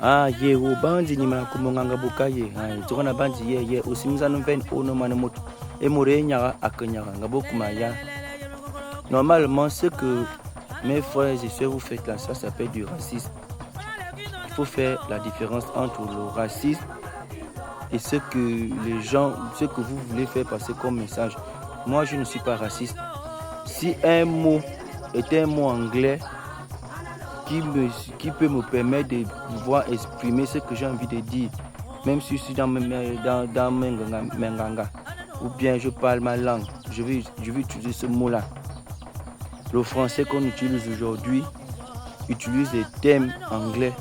Ah, ye o bandi ni mana kumonganga bukaye. Ah, tokona bandi ye osimza no ven ono mana moto. Et Morenyara Akanyara, Ngabokumaya. Normalement, ce que mes frères et sœurs vous faites là, ça s'appelle du racisme. Il faut faire la différence entre le racisme et ce que les gens, ce que vous voulez faire passer comme message. Moi, je ne suis pas raciste. Si un mot est un mot anglais qui peut me permettre de pouvoir exprimer ce que j'ai envie de dire, même si je suis dans Menganga, ou bien je parle ma langue, je vais utiliser ce mot-là. Le français qu'on utilise aujourd'hui utilise des thèmes anglais.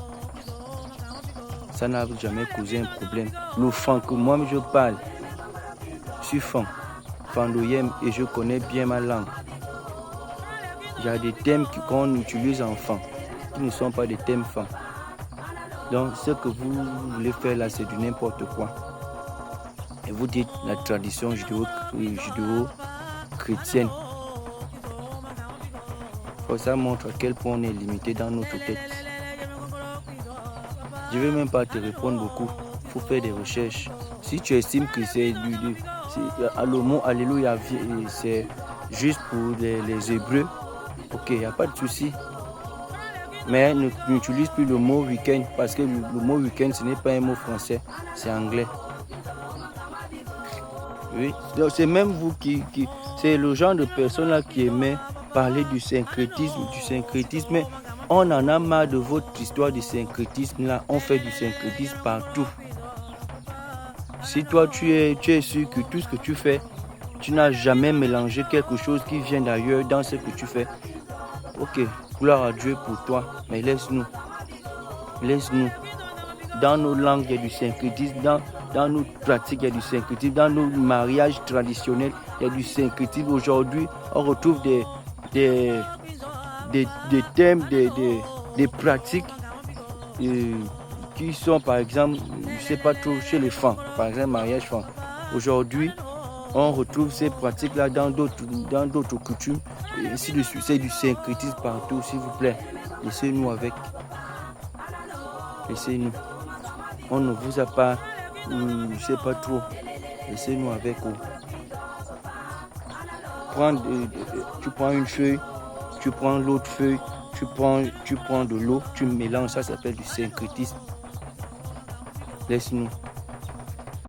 Ça n'a jamais causé un problème. Le fan que moi je parle, je suis fandoyem et je connais bien ma langue. Il y a des thèmes qu'on utilise en fan, qui ne sont pas des thèmes fan. Donc ce que vous voulez faire là, c'est du n'importe quoi. Et vous dites la tradition judéo-chrétienne. Ça montre à quel point on est limité dans notre tête. Je ne vais même pas te répondre beaucoup. Il faut faire des recherches. Si tu estimes que c'est le mot Alléluia, c'est juste pour les Hébreux, ok, il n'y a pas de souci. Mais n'utilise plus le mot week-end parce que le mot week-end, ce n'est pas un mot français, c'est anglais. Oui, donc c'est même vous c'est le genre de personne là qui aimait parler du syncrétisme, mais on en a marre de votre histoire du syncrétisme là, on fait du syncrétisme partout. Si toi tu es sûr que tout ce que tu fais, tu n'as jamais mélangé quelque chose qui vient d'ailleurs dans ce que tu fais, ok, gloire à Dieu pour toi, mais laisse-nous. Dans nos langues, il y a du syncrétisme, dans nos pratiques, il y a du syncrétisme, dans nos mariages traditionnels, il y a du syncrétisme. Aujourd'hui, on retrouve des thèmes, des pratiques qui sont, par exemple, je ne sais pas trop, chez les femmes, par exemple, mariage femme. Aujourd'hui, on retrouve ces pratiques-là dans d'autres coutumes. Et ainsi de suite, c'est du syncrétisme partout, s'il vous plaît. Laissez-nous avec. Laissez-nous. On ne vous a pas, je ne sais pas trop. Laissez-nous avec. Tu prends une feuille, tu prends l'autre feuille, tu prends de l'eau, tu mélanges, ça s'appelle du syncrétisme. Laisse-nous.